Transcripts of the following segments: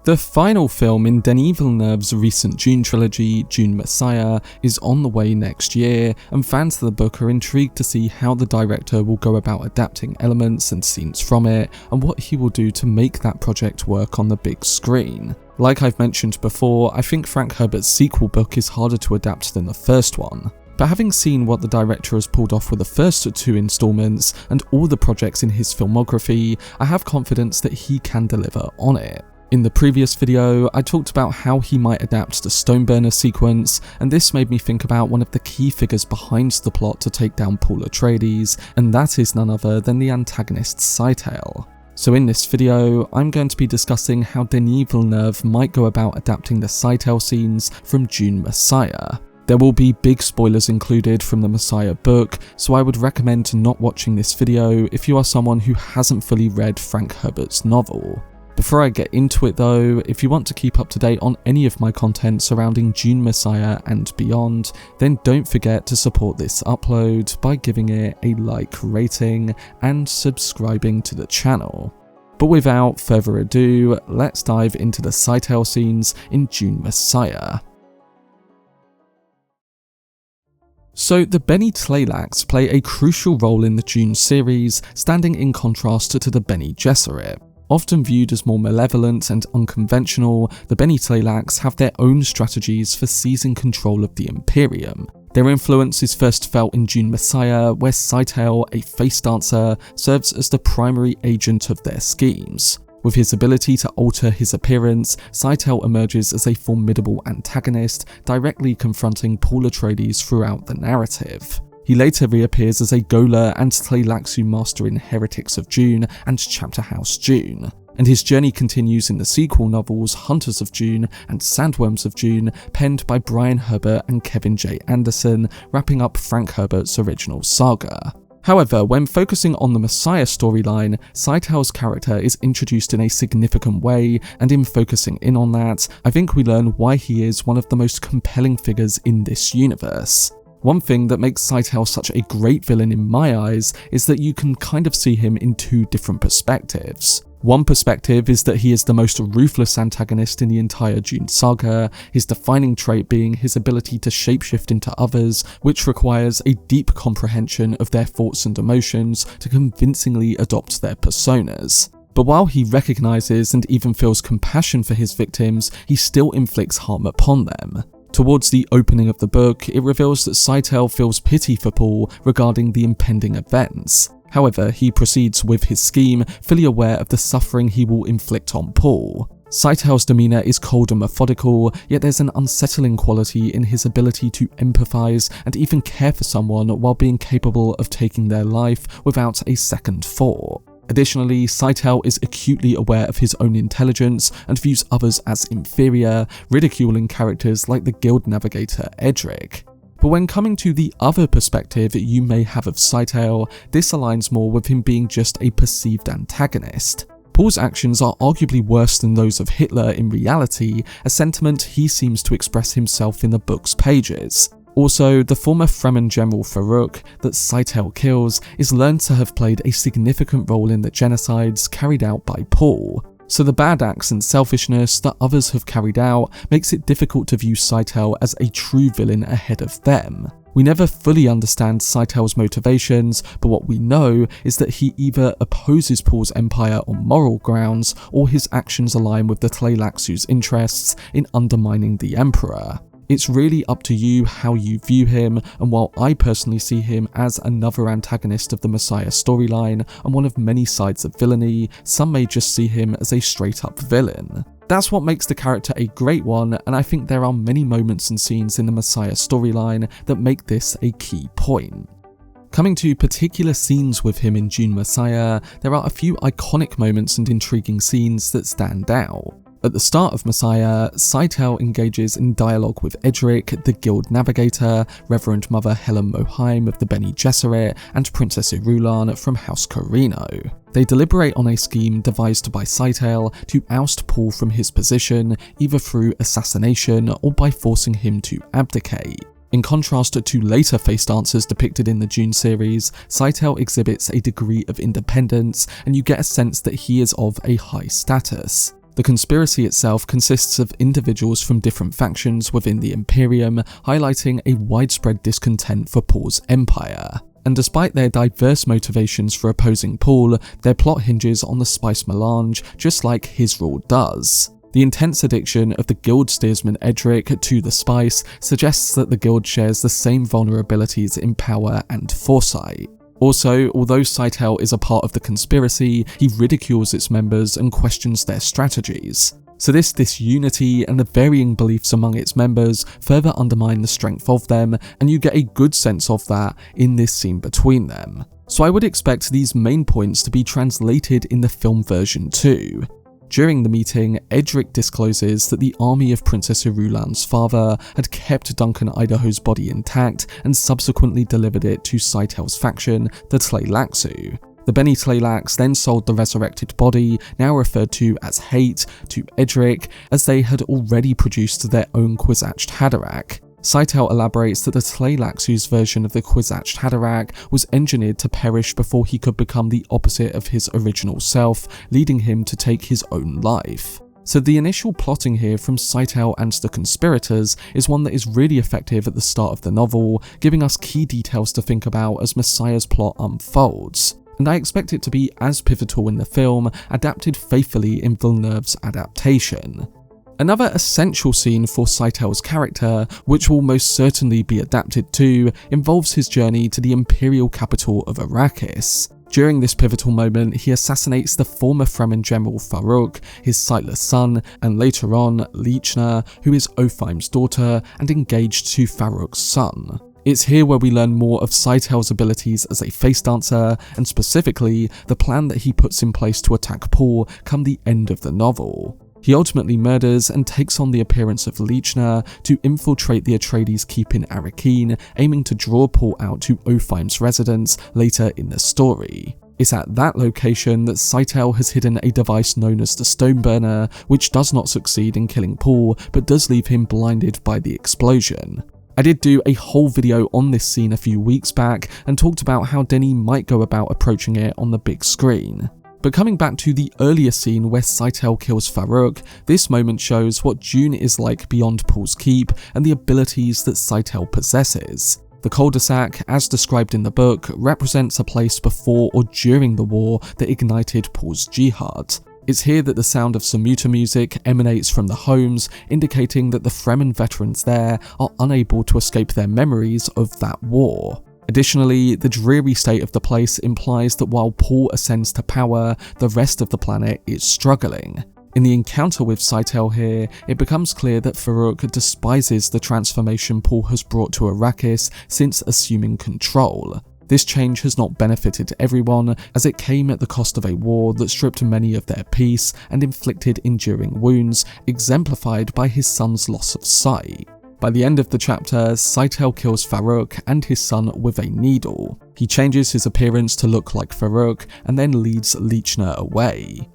The final film in Denis Villeneuve's recent Dune trilogy, Dune Messiah, is on the way next year, and fans of the book are intrigued to see how the director will go about adapting elements and scenes from it, and what he will do to make that project work on the big screen. Like I've mentioned before, I think Frank Herbert's sequel book is harder to adapt than the first one. But having seen what the director has pulled off with the first two installments, and all the projects in his filmography, I have confidence that he can deliver on it. In the previous video, I talked about how he might adapt the Stoneburner sequence, and this made me think about one of the key figures behind the plot to take down Paul Atreides, and that is none other than the antagonist Scytale. So in this video, I'm going to be discussing how Denis Villeneuve might go about adapting the Scytale scenes from Dune Messiah. There will be big spoilers included from the Messiah book, so I would recommend not watching this video if you are someone who hasn't fully read Frank Herbert's novel. Before I get into it though, if you want to keep up to date on any of my content surrounding Dune Messiah and beyond, then don't forget to support this upload by giving it a like rating and subscribing to the channel. But without further ado, let's dive into the Scytale scenes in Dune Messiah. So the Bene Tleilax play a crucial role in the Dune series, standing in contrast to the Bene Gesserit. Often viewed as more malevolent and unconventional, the Bene Tleilax have their own strategies for seizing control of the Imperium. Their influence is first felt in Dune Messiah, where Scytale, a face dancer, serves as the primary agent of their schemes. With his ability to alter his appearance, Scytale emerges as a formidable antagonist, directly confronting Paul Atreides throughout the narrative. He later reappears as a Gola and Tleilaxu master in Heretics of Dune and Chapter House Dune, and his journey continues in the sequel novels Hunters of Dune and Sandworms of Dune, penned by Brian Herbert and Kevin J. Anderson, wrapping up Frank Herbert's original saga. However, when focusing on the Messiah storyline, Scytale's character is introduced in a significant way, and in focusing in on that, I think we learn why he is one of the most compelling figures in this universe. One thing that makes Scytale such a great villain in my eyes is that you can kind of see him in two different perspectives. One perspective is that he is the most ruthless antagonist in the entire Dune saga, his defining trait being his ability to shapeshift into others, which requires a deep comprehension of their thoughts and emotions to convincingly adopt their personas. But while he recognises and even feels compassion for his victims, he still inflicts harm upon them. Towards the opening of the book, it reveals that Scytale feels pity for Paul regarding the impending events. However, he proceeds with his scheme, fully aware of the suffering he will inflict on Paul. Scytale's demeanour is cold and methodical, yet there's an unsettling quality in his ability to empathise and even care for someone while being capable of taking their life without a second thought. Additionally, Scytale is acutely aware of his own intelligence and views others as inferior, ridiculing characters like the guild navigator Edric. But when coming to the other perspective you may have of Scytale, this aligns more with him being just a perceived antagonist. Paul's actions are arguably worse than those of Hitler in reality, a sentiment he seems to express himself in the book's pages. Also, the former Fremen general Farouk that Scytale kills is learned to have played a significant role in the genocides carried out by Paul. So the bad acts and selfishness that others have carried out makes it difficult to view Scytale as a true villain ahead of them. We never fully understand Scytale's motivations, but what we know is that he either opposes Paul's empire on moral grounds, or his actions align with the Tleilaxu's interests in undermining the Emperor. It's really up to you how you view him, and while I personally see him as another antagonist of the Messiah storyline and one of many sides of villainy, some may just see him as a straight up villain. That's what makes the character a great one, and I think there are many moments and scenes in the Messiah storyline that make this a key point. Coming to particular scenes with him in Dune Messiah, there are a few iconic moments and intriguing scenes that stand out. At the start of Messiah, Scytale engages in dialogue with Edric, the Guild Navigator, Reverend Mother Helen Mohiam of the Bene Gesserit, and Princess Irulan from House Corino. They deliberate on a scheme devised by Scytale to oust Paul from his position, either through assassination or by forcing him to abdicate. In contrast to later face dancers depicted in the Dune series, Scytale exhibits a degree of independence, and you get a sense that he is of a high status. The conspiracy itself consists of individuals from different factions within the Imperium, highlighting a widespread discontent for Paul's empire. And despite their diverse motivations for opposing Paul, their plot hinges on the spice melange, just like his rule does. The intense addiction of the Guild steersman Edric to the spice suggests that the Guild shares the same vulnerabilities in power and foresight. Also, although Scytale is a part of the conspiracy, he ridicules its members and questions their strategies. So this disunity and the varying beliefs among its members further undermine the strength of them, and you get a good sense of that in this scene between them. So I would expect these main points to be translated in the film version too. During the meeting, Edric discloses that the army of Princess Irulan's father had kept Duncan Idaho's body intact and subsequently delivered it to Scytale's faction, the Tleilaxu. The Bene Tleilax then sold the resurrected body, now referred to as Hate, to Edric, as they had already produced their own Kwisatz Haderach. Scytale elaborates that the Tleilaxu's version of the Kwisatz Haderach was engineered to perish before he could become the opposite of his original self, leading him to take his own life. So the initial plotting here from Scytale and the conspirators is one that is really effective at the start of the novel, giving us key details to think about as Messiah's plot unfolds. And I expect it to be as pivotal in the film, adapted faithfully in Villeneuve's adaptation. Another essential scene for Scytale's character, which will most certainly be adapted to, involves his journey to the imperial capital of Arrakis. During this pivotal moment, he assassinates the former Fremen general Farouk, his sightless son, and later on, Lichna, who is Ophime's daughter and engaged to Farouk's son. It's here where we learn more of Scytale's abilities as a face dancer, and specifically, the plan that he puts in place to attack Paul come the end of the novel. He ultimately murders and takes on the appearance of Lichna to infiltrate the Atreides keep in Arrakeen, aiming to draw Paul out to Ophime's residence later in the story. It's at that location that Scytale has hidden a device known as the Stoneburner, which does not succeed in killing Paul, but does leave him blinded by the explosion. I did do a whole video on this scene a few weeks back and talked about how Denis might go about approaching it on the big screen. But coming back to the earlier scene where Scytale kills Farouk, this moment shows what Dune is like beyond Paul's keep and the abilities that Scytale possesses. The cul-de-sac, as described in the book, represents a place before or during the war that ignited Paul's jihad. It's here that the sound of Samuta music emanates from the homes, indicating that the Fremen veterans there are unable to escape their memories of that war. Additionally, the dreary state of the place implies that while Paul ascends to power, the rest of the planet is struggling. In the encounter with Scytale here, it becomes clear that Farouk despises the transformation Paul has brought to Arrakis since assuming control. This change has not benefited everyone, as it came at the cost of a war that stripped many of their peace and inflicted enduring wounds, exemplified by his son's loss of sight. By the end of the chapter, Scytale kills Farouk and his son with a needle. He changes his appearance to look like Farouk and then leads Lichna away.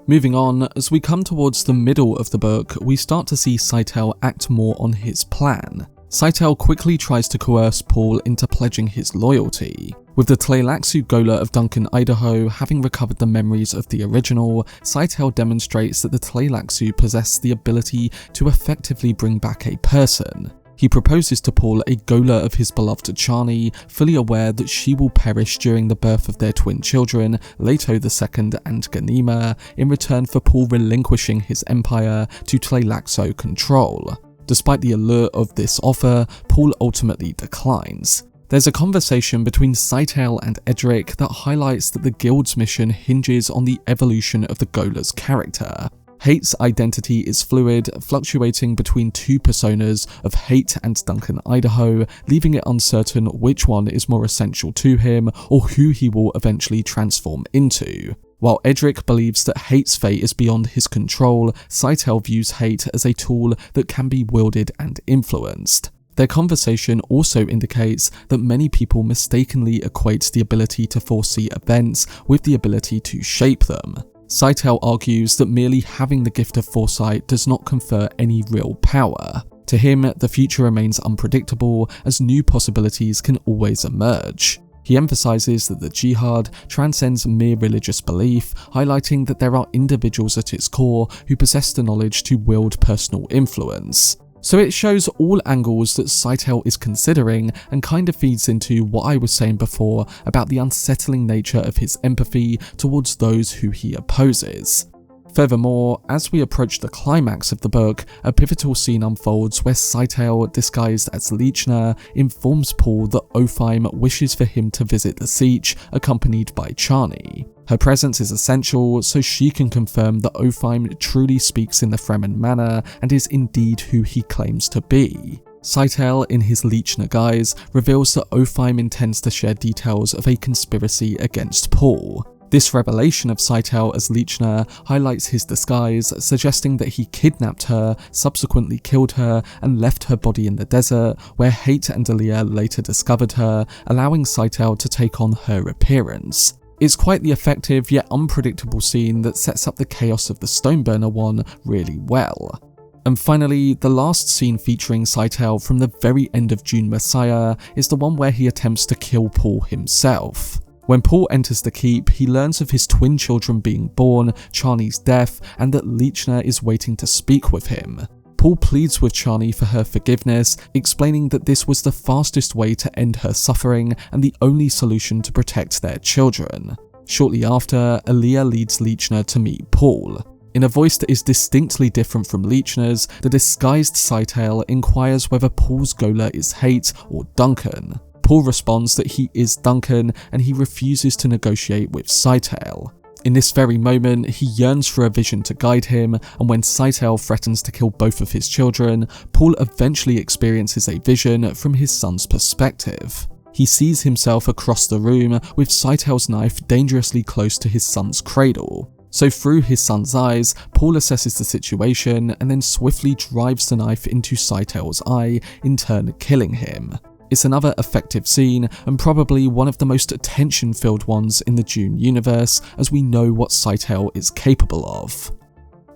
Moving on, as we come towards the middle of the book, we start to see Scytale act more on his plan. Scytale quickly tries to coerce Paul into pledging his loyalty. With the Tleilaxu Gola of Duncan Idaho having recovered the memories of the original, Scytale demonstrates that the Tleilaxu possess the ability to effectively bring back a person. He proposes to Paul a Gola of his beloved Chani, fully aware that she will perish during the birth of their twin children, Leto II and Ganima, in return for Paul relinquishing his empire to Tleilaxu control. Despite the allure of this offer, Paul ultimately declines. There's a conversation between Scytale and Edric that highlights that the Guild's mission hinges on the evolution of the Gola's character. Hate's identity is fluid, fluctuating between two personas of Hate and Duncan Idaho, leaving it uncertain which one is more essential to him or who he will eventually transform into. While Edric believes that Hate's fate is beyond his control, Scytale views Hate as a tool that can be wielded and influenced. Their conversation also indicates that many people mistakenly equate the ability to foresee events with the ability to shape them. Scytale argues that merely having the gift of foresight does not confer any real power. To him, the future remains unpredictable as new possibilities can always emerge. He emphasizes that the jihad transcends mere religious belief, highlighting that there are individuals at its core who possess the knowledge to wield personal influence. So it shows all angles that Scytale is considering and kind of feeds into what I was saying before about the unsettling nature of his empathy towards those who he opposes. Furthermore, as we approach the climax of the book, a pivotal scene unfolds where Scytale, disguised as Lichner, informs Paul that Otheym wishes for him to visit the siege, accompanied by Chani. Her presence is essential so she can confirm that Otheym truly speaks in the Fremen manner and is indeed who he claims to be. Scytale, in his Lichner guise, reveals that Otheym intends to share details of a conspiracy against Paul. This revelation of Scytale as Lichner highlights his disguise, suggesting that he kidnapped her, subsequently killed her, and left her body in the desert, where Hate and Alia later discovered her, allowing Scytale to take on her appearance. It's quite the effective yet unpredictable scene that sets up the chaos of the Stoneburner one really well. And finally, the last scene featuring Scytale from the very end of Dune Messiah is the one where he attempts to kill Paul himself. When Paul enters the keep, he learns of his twin children being born, Chani's death, and that Lichner is waiting to speak with him. Paul pleads with Chani for her forgiveness, explaining that this was the fastest way to end her suffering and the only solution to protect their children. Shortly after, Alia leads Lichner to meet Paul. In a voice that is distinctly different from Lichner's, the disguised Scytale inquires whether Paul's Gola is Hate or Duncan. Paul responds that he is Duncan and he refuses to negotiate with Scytale. In this very moment, he yearns for a vision to guide him, and when Scytale threatens to kill both of his children, Paul eventually experiences a vision from his son's perspective. He sees himself across the room with Scytale's knife dangerously close to his son's cradle. So through his son's eyes, Paul assesses the situation and then swiftly drives the knife into Scytale's eye, in turn killing him. It's another effective scene, and probably one of the most tension-filled ones in the Dune universe, as we know what Scytale is capable of.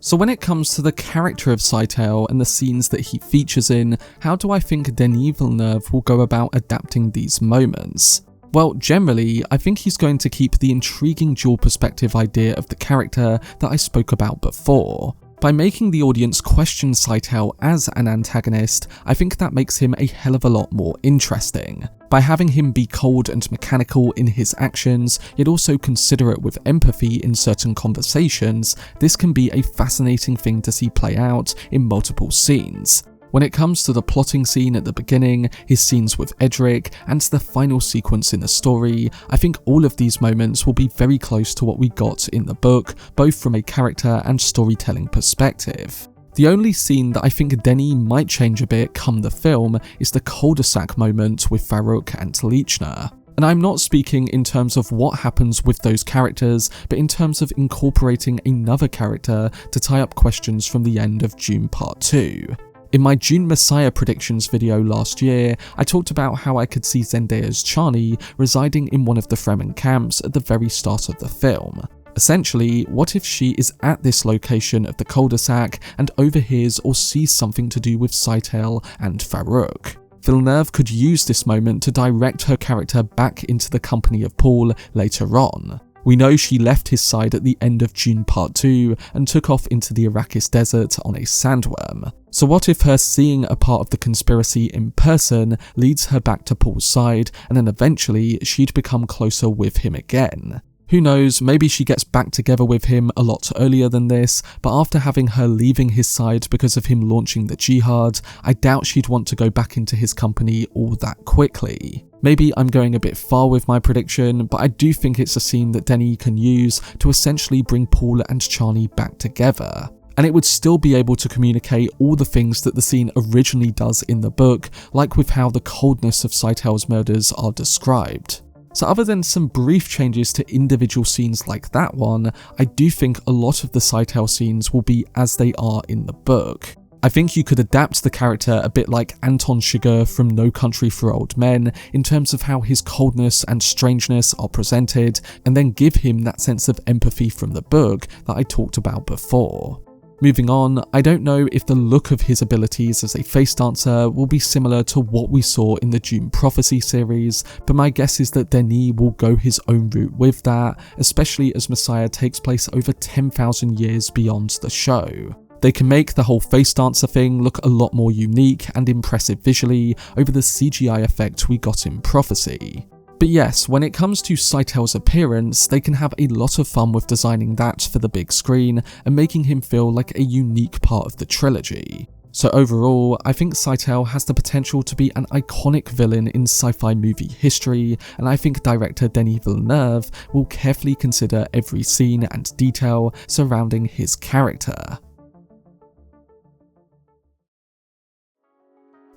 So when it comes to the character of Scytale and the scenes that he features in, how do I think Denis Villeneuve will go about adapting these moments? Well, generally, I think he's going to keep the intriguing dual perspective idea of the character that I spoke about before. By making the audience question Scytale as an antagonist, I think that makes him a hell of a lot more interesting. By having him be cold and mechanical in his actions, yet also considerate with empathy in certain conversations, this can be a fascinating thing to see play out in multiple scenes. When it comes to the plotting scene at the beginning, his scenes with Edric, and the final sequence in the story, I think all of these moments will be very close to what we got in the book, both from a character and storytelling perspective. The only scene that I think Denis might change a bit come the film is the cul-de-sac moment with Farouk and Lichner. And I'm not speaking in terms of what happens with those characters, but in terms of incorporating another character to tie up questions from the end of Dune Part 2. In my Dune Messiah predictions video last year, I talked about how I could see Zendaya's Chani residing in one of the Fremen camps at the very start of the film. Essentially, what if she is at this location of the cul-de-sac and overhears or sees something to do with Scytale and Farouk? Villeneuve could use this moment to direct her character back into the company of Paul later on. We know she left his side at the end of Dune Part 2 and took off into the Arrakis desert on a sandworm. So what if her seeing a part of the conspiracy in person leads her back to Paul's side, and then eventually she'd become closer with him again? Who knows, maybe she gets back together with him a lot earlier than this, but after having her leaving his side because of him launching the jihad, I doubt she'd want to go back into his company all that quickly. Maybe I'm going a bit far with my prediction, but I do think it's a scene that Denis can use to essentially bring Paul and Chani back together. And it would still be able to communicate all the things that the scene originally does in the book, like with how the coldness of Scytale's murders are described. So other than some brief changes to individual scenes like that one, I do think a lot of the Scytale scenes will be as they are in the book. I think you could adapt the character a bit like Anton Chigurh from No Country for Old Men in terms of how his coldness and strangeness are presented, and then give him that sense of empathy from the book that I talked about before. Moving on, I don't know if the look of his abilities as a face dancer will be similar to what we saw in the Dune Prophecy series, but my guess is that Denis will go his own route with that, especially as Messiah takes place over 10,000 years beyond the show. They can make the whole face dancer thing look a lot more unique and impressive visually over the CGI effect we got in Prophecy. But yes, when it comes to Scytale's appearance, they can have a lot of fun with designing that for the big screen and making him feel like a unique part of the trilogy. So overall, I think Scytale has the potential to be an iconic villain in sci-fi movie history, and I think director Denis Villeneuve will carefully consider every scene and detail surrounding his character.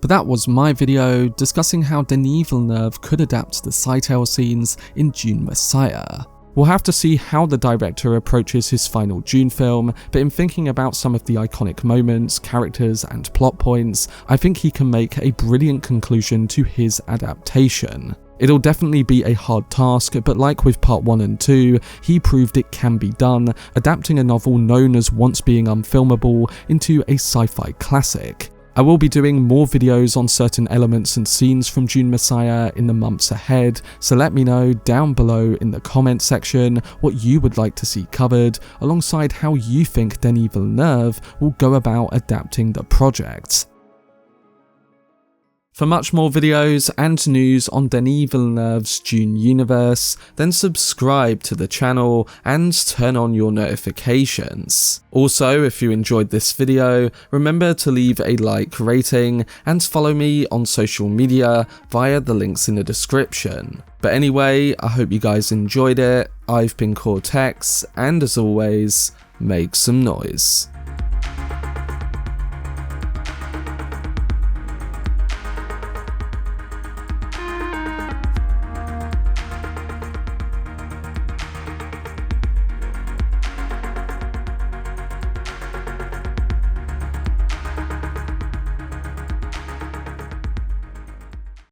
But that was my video discussing how Denis Villeneuve could adapt the Scytale scenes in Dune Messiah. We'll have to see how the director approaches his final Dune film, but in thinking about some of the iconic moments, characters, and plot points, I think he can make a brilliant conclusion to his adaptation. It'll definitely be a hard task, but like with part 1 and 2, he proved it can be done, adapting a novel known as once being unfilmable into a sci-fi classic. I will be doing more videos on certain elements and scenes from Dune Messiah in the months ahead, so let me know down below in the comment section what you would like to see covered, alongside how you think Denis Villeneuve will go about adapting the project. For much more videos and news on Denis Villeneuve's Dune universe, then subscribe to the channel and turn on your notifications. Also, if you enjoyed this video, remember to leave a like rating and follow me on social media via the links in the description. But anyway, I hope you guys enjoyed it. I've been Cortex, and as always, make some noise.